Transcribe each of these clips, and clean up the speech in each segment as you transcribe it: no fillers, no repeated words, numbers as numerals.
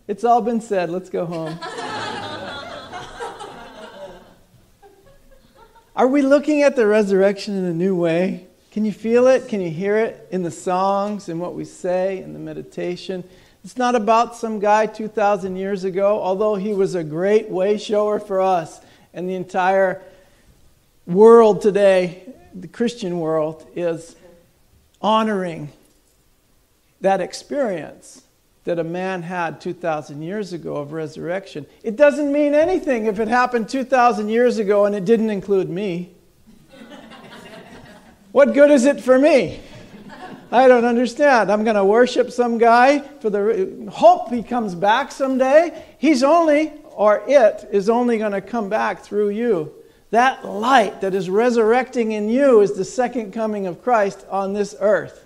It's all been said. Let's go home. Are we looking at the resurrection in a new way? Can you feel it? Can you hear it in the songs and what we say in the meditation? It's not about some guy 2,000 years ago, although he was a great way shower for us and the entire world today, the Christian world, is honoring that experience that a man had 2,000 years ago of resurrection. It doesn't mean anything if it happened 2,000 years ago and it didn't include me. What good is it for me? I don't understand. I'm going to worship some guy for the hope he comes back someday. It is only going to come back through you. That light that is resurrecting in you is the second coming of Christ on this earth.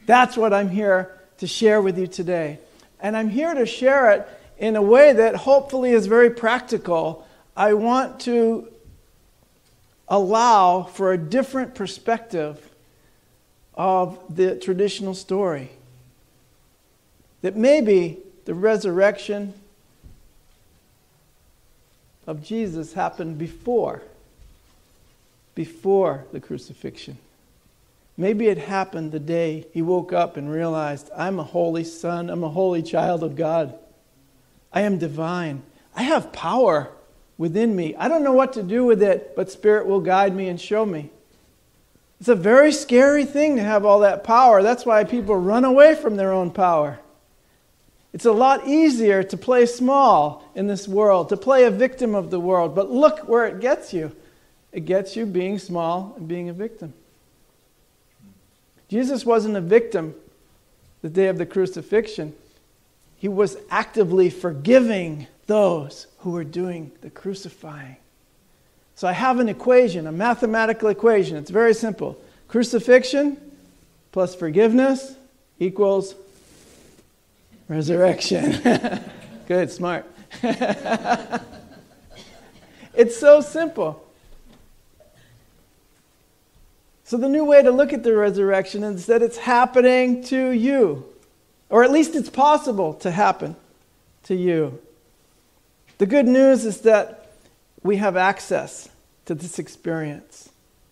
That's what I'm here to share with you today. And I'm here to share it in a way that hopefully is very practical. I want to allow for a different perspective of the traditional story. That maybe the resurrection of Jesus happened before the crucifixion. Maybe it happened the day he woke up and realized, I'm a holy son, I'm a holy child of God. I am divine. I have power within me. I don't know what to do with it, but Spirit will guide me and show me. It's a very scary thing to have all that power. That's why people run away from their own power. It's a lot easier to play small in this world, to play a victim of the world. But look where it gets you. It gets you being small and being a victim. Jesus wasn't a victim the day of the crucifixion. He was actively forgiving those who were doing the crucifying. So I have an equation, a mathematical equation. It's very simple. Crucifixion plus forgiveness equals resurrection. Good, smart. It's so simple. So the new way to look at the resurrection is that it's happening to you. Or at least it's possible to happen to you. The good news is that we have access to this experience.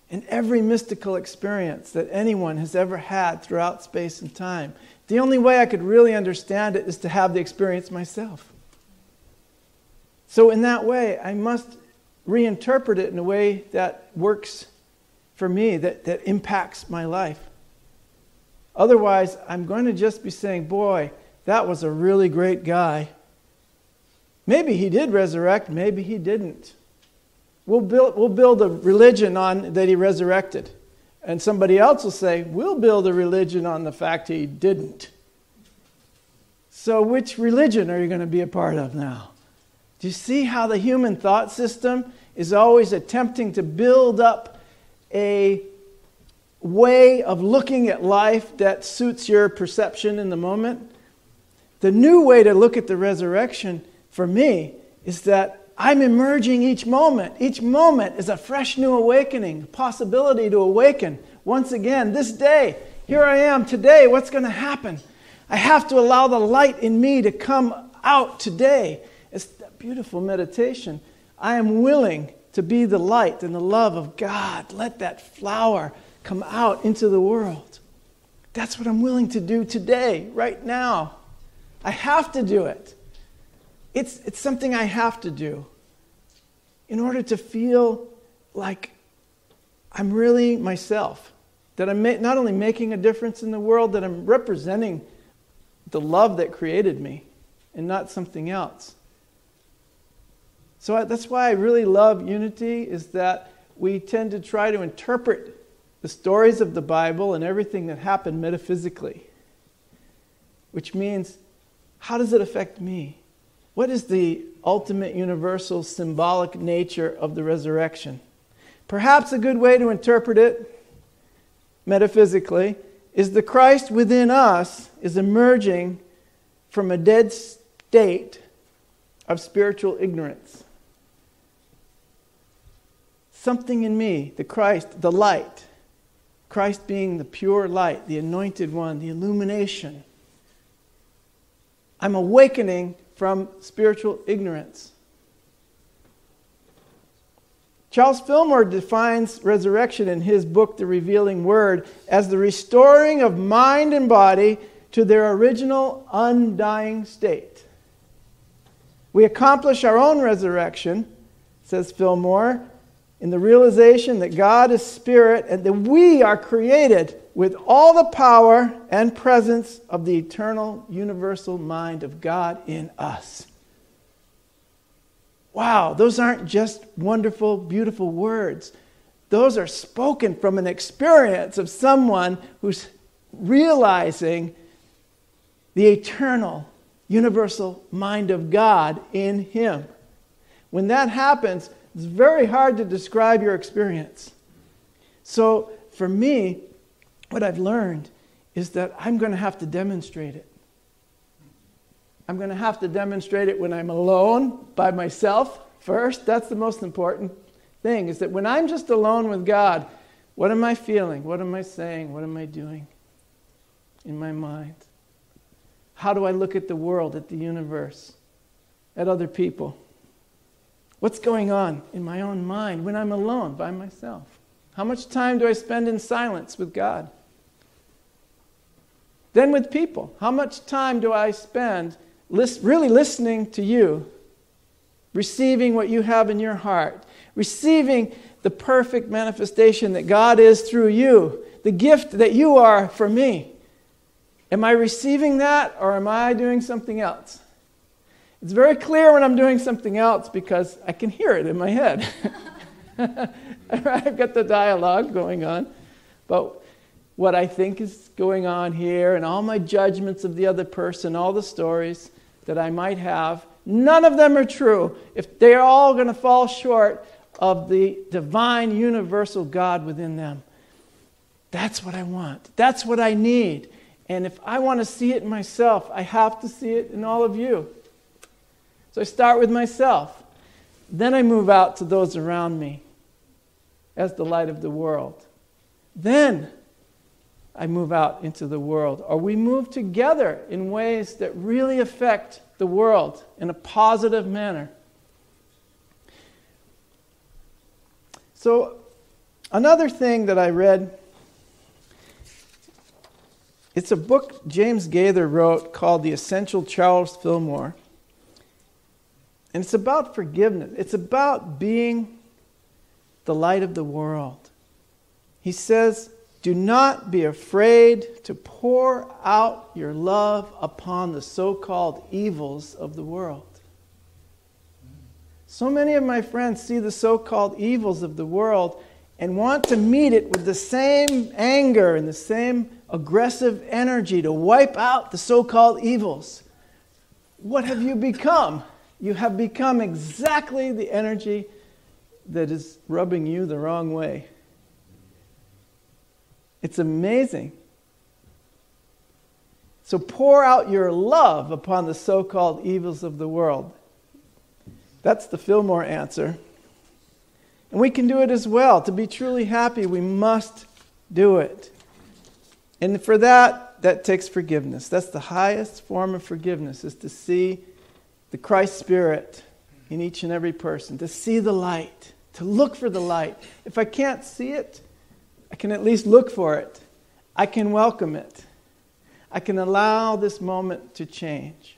And every mystical experience that anyone has ever had throughout space and time. The only way I could really understand it is to have the experience myself. So in that way, I must reinterpret it in a way that works for me, that impacts my life. Otherwise, I'm going to just be saying, boy, that was a really great guy. Maybe he did resurrect, maybe he didn't. We'll build a religion on that he resurrected. And somebody else will say, we'll build a religion on the fact he didn't. So which religion are you going to be a part of now? Do you see how the human thought system is always attempting to build up a way of looking at life that suits your perception in the moment? The new way to look at the resurrection for me is that I'm emerging each moment. Each moment is a fresh new awakening, a possibility to awaken. Once again, this day, here I am today, what's going to happen? I have to allow the light in me to come out today. It's a beautiful meditation. I am willing to be the light and the love of God. Let that flower come out into the world. That's what I'm willing to do today, right now. I have to do it. It's something I have to do in order to feel like I'm really myself, that I'm not only making a difference in the world, that I'm representing the love that created me and not something else. So that's why I really love Unity, is that we tend to try to interpret the stories of the Bible and everything that happened metaphysically, which means, how does it affect me? What is the ultimate universal symbolic nature of the resurrection? Perhaps a good way to interpret it metaphysically is the Christ within us is emerging from a dead state of spiritual ignorance. Something in me, the Christ, the light, Christ being the pure light, the anointed one, the illumination, I'm awakening from spiritual ignorance. Charles Fillmore defines resurrection in his book, The Revealing Word, as the restoring of mind and body to their original undying state. We accomplish our own resurrection, says Fillmore, in the realization that God is spirit and that we are created with all the power and presence of the eternal universal mind of God in us. Wow, those aren't just wonderful, beautiful words. Those are spoken from an experience of someone who's realizing the eternal, universal mind of God in him. When that happens, it's very hard to describe your experience. So for me, what I've learned is that I'm going to have to demonstrate it. I'm going to have to demonstrate it when I'm alone by myself first. That's the most important thing, is that when I'm just alone with God, what am I feeling? What am I saying? What am I doing in my mind? How do I look at the world, at the universe, at other people? What's going on in my own mind when I'm alone by myself? How much time do I spend in silence with God? Then with people, how much time do I spend really listening to you, receiving what you have in your heart, receiving the perfect manifestation that God is through you, the gift that you are for me? Am I receiving that, or am I doing something else? It's very clear when I'm doing something else because I can hear it in my head. I've got the dialogue going on, but what I think is going on here and all my judgments of the other person, all the stories that I might have, none of them are true if they're all going to fall short of the divine universal God within them. That's what I want. That's what I need. And if I want to see it in myself, I have to see it in all of you. So I start with myself. Then I move out to those around me as the light of the world. Then I move out into the world. Or we move together in ways that really affect the world in a positive manner. So another thing that I read, it's a book James Gaither wrote called The Essential Charles Fillmore. And it's about forgiveness. It's about being the light of the world. He says, do not be afraid to pour out your love upon the so-called evils of the world. So many of my friends see the so-called evils of the world and want to meet it with the same anger and the same aggressive energy to wipe out the so-called evils. What have you become? You have become exactly the energy that is rubbing you the wrong way. It's amazing. So pour out your love upon the so-called evils of the world. That's the Fillmore answer. And we can do it as well. To be truly happy, we must do it. And for that, that takes forgiveness. That's the highest form of forgiveness, is to see the Christ Spirit in each and every person, to see the light, to look for the light. If I can't see it, I can at least look for it. I can welcome it. I can allow this moment to change.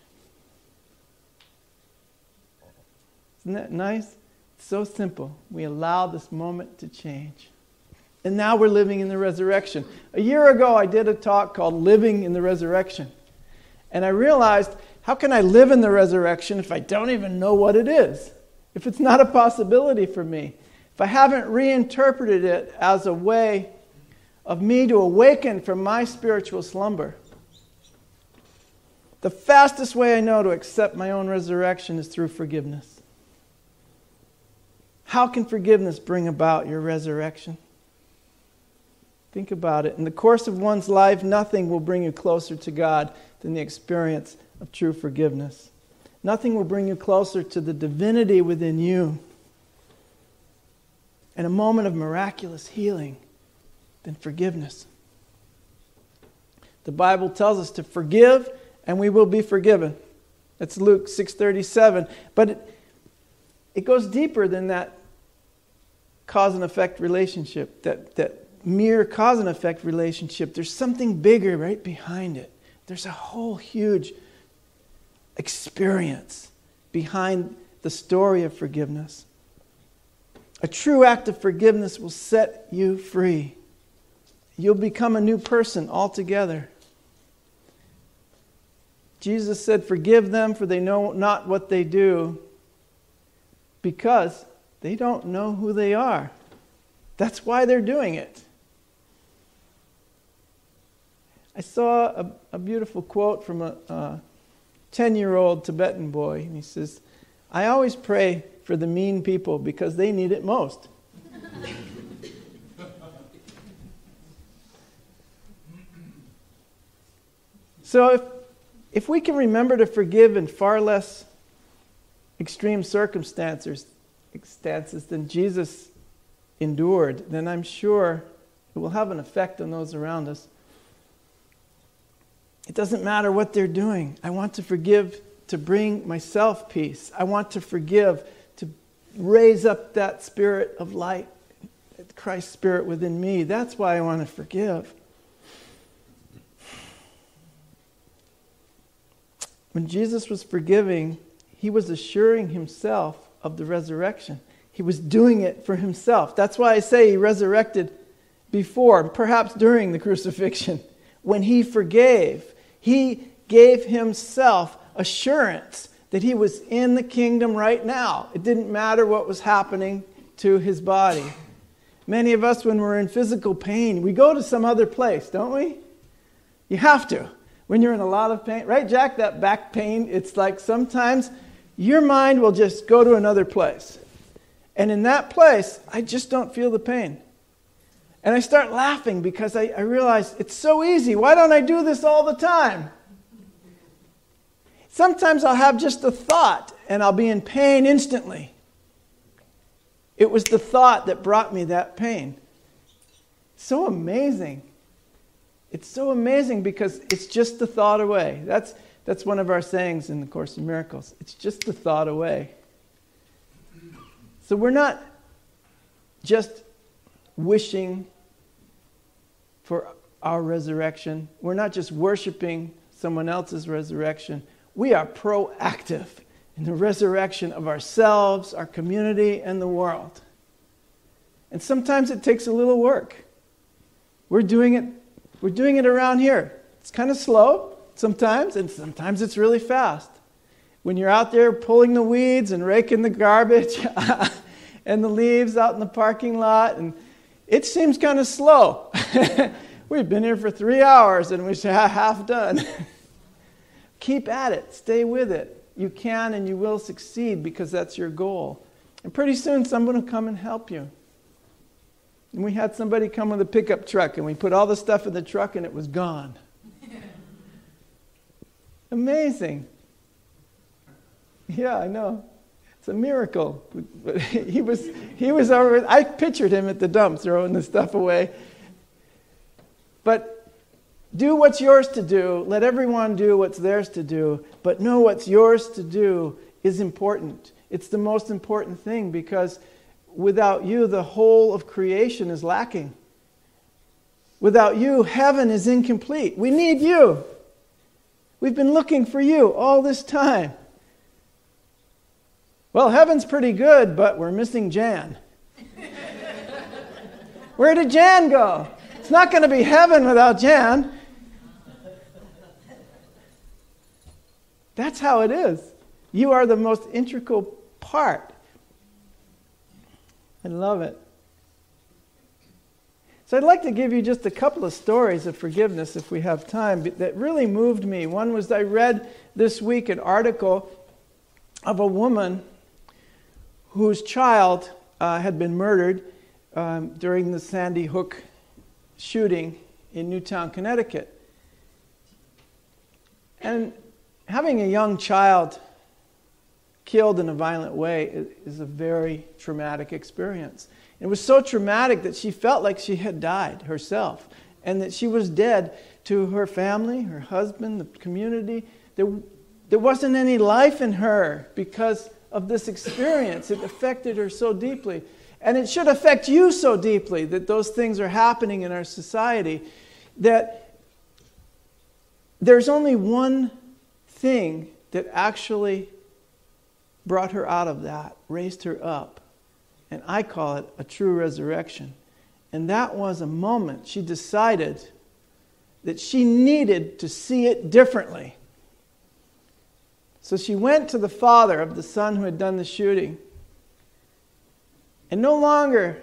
Isn't that nice? It's so simple. We allow this moment to change. And now we're living in the resurrection. A year ago, I did a talk called Living in the Resurrection. And I realized, how can I live in the resurrection if I don't even know what it is? If it's not a possibility for me? If I haven't reinterpreted it as a way of me to awaken from my spiritual slumber? The fastest way I know to accept my own resurrection is through forgiveness. How can forgiveness bring about your resurrection? Think about it. In the course of one's life, nothing will bring you closer to God than the experience of true forgiveness. Nothing will bring you closer to the divinity within you and a moment of miraculous healing than forgiveness. The Bible tells us to forgive and we will be forgiven. That's Luke 6:37. But it goes deeper than that cause and effect relationship, that mere cause and effect relationship. There's something bigger right behind it. There's a whole huge experience behind the story of forgiveness. A true act of forgiveness will set you free. You'll become a new person altogether. Jesus said, "Forgive them, for they know not what they do," because they don't know who they are. That's why they're doing it. I saw a beautiful quote from a 10-year-old Tibetan boy. And he says, "I always pray for the mean people because they need it most." So if we can remember to forgive in far less extreme circumstances than Jesus endured, then I'm sure it will have an effect on those around us. It doesn't matter what they're doing. I want to forgive to bring myself peace. I want to forgive to raise up that spirit of light, Christ's spirit within me. That's why I want to forgive. When Jesus was forgiving, he was assuring himself of the resurrection. He was doing it for himself. That's why I say he resurrected before, perhaps during the crucifixion. When he forgave, he gave himself assurance that he was in the kingdom right now. It didn't matter what was happening to his body. Many of us, when we're in physical pain, we go to some other place, don't we? You have to. When you're in a lot of pain, right, Jack? That back pain, it's like sometimes your mind will just go to another place. And in that place, I just don't feel the pain. And I start laughing because I realize it's so easy. Why don't I do this all the time? Sometimes I'll have just a thought and I'll be in pain instantly. It was the thought that brought me that pain. So amazing. It's so amazing because it's just the thought away. That's one of our sayings in the Course in Miracles. It's just the thought away. So we're not just wishing for our resurrection. We're not just worshiping someone else's resurrection. We are proactive in the resurrection of ourselves, our community, and the world. And sometimes it takes a little work. We're doing it around here. It's kind of slow sometimes, and sometimes it's really fast. When you're out there pulling the weeds and raking the garbage and the leaves out in the parking lot, and it seems kind of slow. We've been here for 3 hours and we're half done. Keep at it. Stay with it. You can and you will succeed because that's your goal. And pretty soon someone will come and help you. And we had somebody come with a pickup truck and we put all the stuff in the truck and it was gone. Amazing. Yeah, I know. It's a miracle. He was over. I pictured him at the dump throwing the stuff away. But do what's yours to do. Let everyone do what's theirs to do. But know what's yours to do is important. It's the most important thing because without you, the whole of creation is lacking. Without you, heaven is incomplete. We need you. We've been looking for you all this time. Well, heaven's pretty good, but we're missing Jan. Where did Jan go? It's not going to be heaven without Jan. That's how it is. You are the most integral part. I love it. So I'd like to give you just a couple of stories of forgiveness if we have time that really moved me. One was I read this week an article of a woman whose child had been murdered during the Sandy Hook shooting in Newtown, Connecticut. And having a young child killed in a violent way is a very traumatic experience. It was so traumatic that she felt like she had died herself and that she was dead to her family, her husband, the community. There wasn't any life in her because of this experience. It affected her so deeply. And it should affect you so deeply that those things are happening in our society, that there's only one thing that actually brought her out of that, raised her up. And I call it a true resurrection. And that was a moment she decided that she needed to see it differently. So she went to the father of the son who had done the shooting. And no longer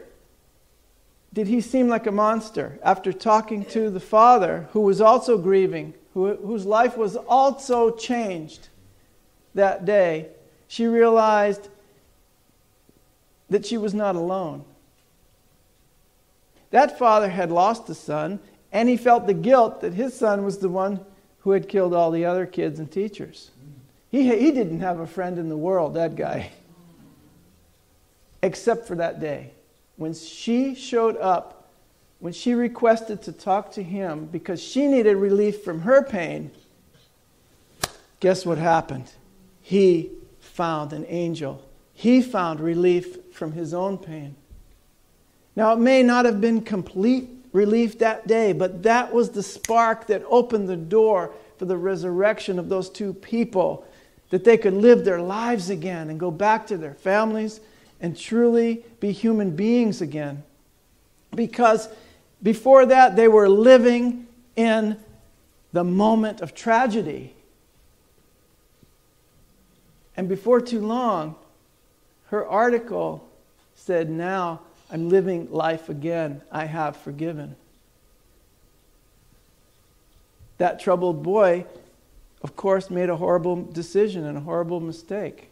did he seem like a monster. After talking to the father, who was also grieving, whose life was also changed that day, she realized that she was not alone. That father had lost a son, and he felt the guilt that his son was the one who had killed all the other kids and teachers. He didn't have a friend in the world, that guy. Except for that day. When she showed up, when she requested to talk to him because she needed relief from her pain, guess what happened? He found an angel. He found relief from his own pain. Now, it may not have been complete relief that day, but that was the spark that opened the door for the resurrection of those two people, that they could live their lives again and go back to their families and truly be human beings again. Because before that, they were living in the moment of tragedy. And before too long, her article said, "Now I'm living life again. I have forgiven." That troubled boy, of course, made a horrible decision and a horrible mistake.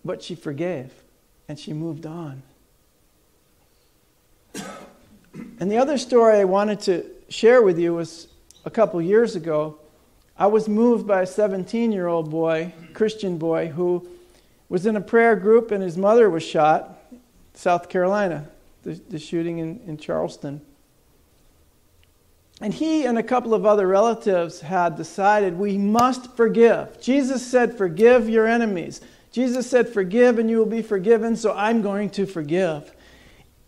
But she forgave, and she moved on. And the other story I wanted to share with you was a couple years ago. I was moved by a 17-year-old boy, Christian boy, who was in a prayer group, and his mother was shot, South Carolina, the shooting in Charleston. And he and a couple of other relatives had decided, we must forgive. Jesus said, forgive your enemies. Jesus said, forgive and you will be forgiven, so I'm going to forgive.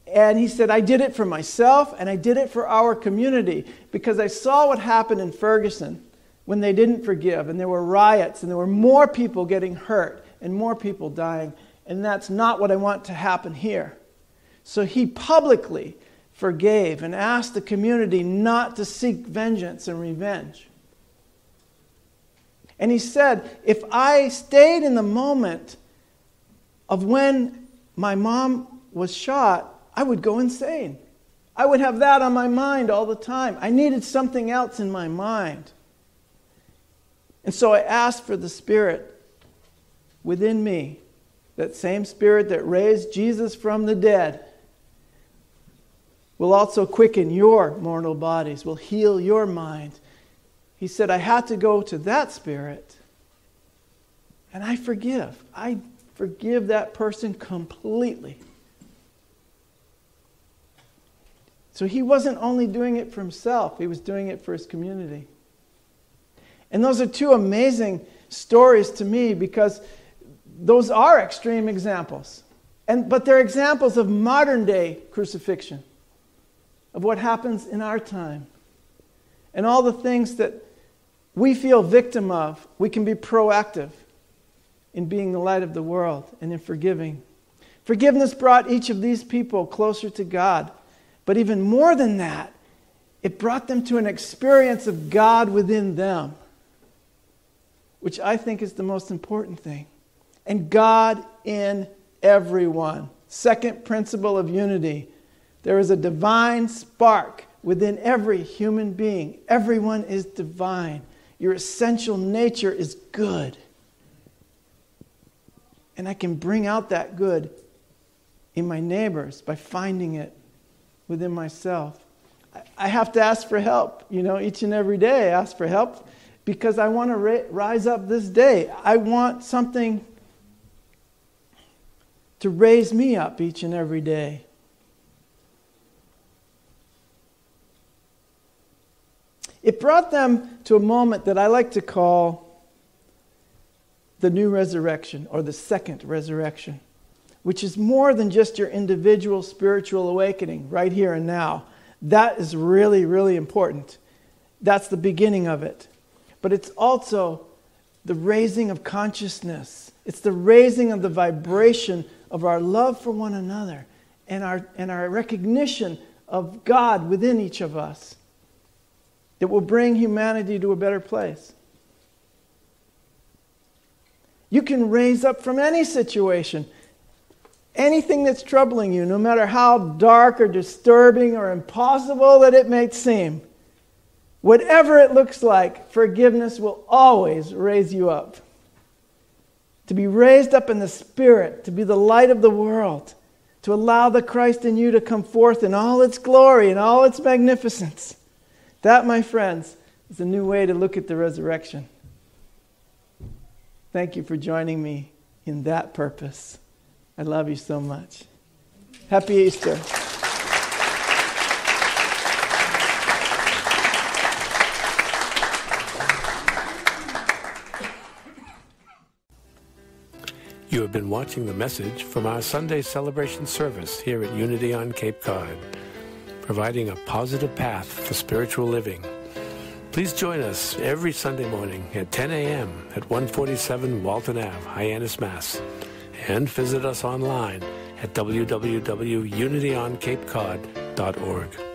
And he said, I did it for myself and I did it for our community because I saw what happened in Ferguson when they didn't forgive, and there were riots and there were more people getting hurt and more people dying, and that's not what I want to happen here. So he publicly forgave and asked the community not to seek vengeance and revenge. And he said, if I stayed in the moment of when my mom was shot, I would go insane. I would have that on my mind all the time. I needed something else in my mind. And so I asked for the Spirit within me, that same Spirit that raised Jesus from the dead, will also quicken your mortal bodies, will heal your mind. He said, I had to go to that Spirit, and I forgive. I forgive that person completely. So he wasn't only doing it for himself, he was doing it for his community. And those are two amazing stories to me because those are extreme examples. But they're examples of modern day crucifixion, of what happens in our time. And all the things that we feel victim of, we can be proactive in being the light of the world and in forgiving. Forgiveness brought each of these people closer to God. But even more than that, it brought them to an experience of God within them, which I think is the most important thing. And God in everyone. Second principle of unity. There is a divine spark within every human being. Everyone is divine. Your essential nature is good. And I can bring out that good in my neighbors by finding it within myself. I have to ask for help, each and every day I ask for help because I want to rise up this day. I want something to raise me up each and every day. It brought them to a moment that I like to call the new resurrection, or the second resurrection, which is more than just your individual spiritual awakening right here and now. That is really, really important. That's the beginning of it. But it's also the raising of consciousness. It's the raising of the vibration of our love for one another and our recognition of God within each of us that will bring humanity to a better place. You can raise up from any situation, anything that's troubling you, no matter how dark or disturbing or impossible that it may seem. Whatever it looks like, forgiveness will always raise you up. To be raised up in the Spirit, to be the light of the world, to allow the Christ in you to come forth in all its glory and all its magnificence. That, my friends, is a new way to look at the resurrection. Thank you for joining me in that purpose. I love you so much. Happy Easter. You have been watching the message from our Sunday celebration service here at Unity on Cape Cod, providing a positive path for spiritual living. Please join us every Sunday morning at 10 a.m. at 147 Walton Ave, Hyannis, Mass. And visit us online at www.unityoncapecod.org.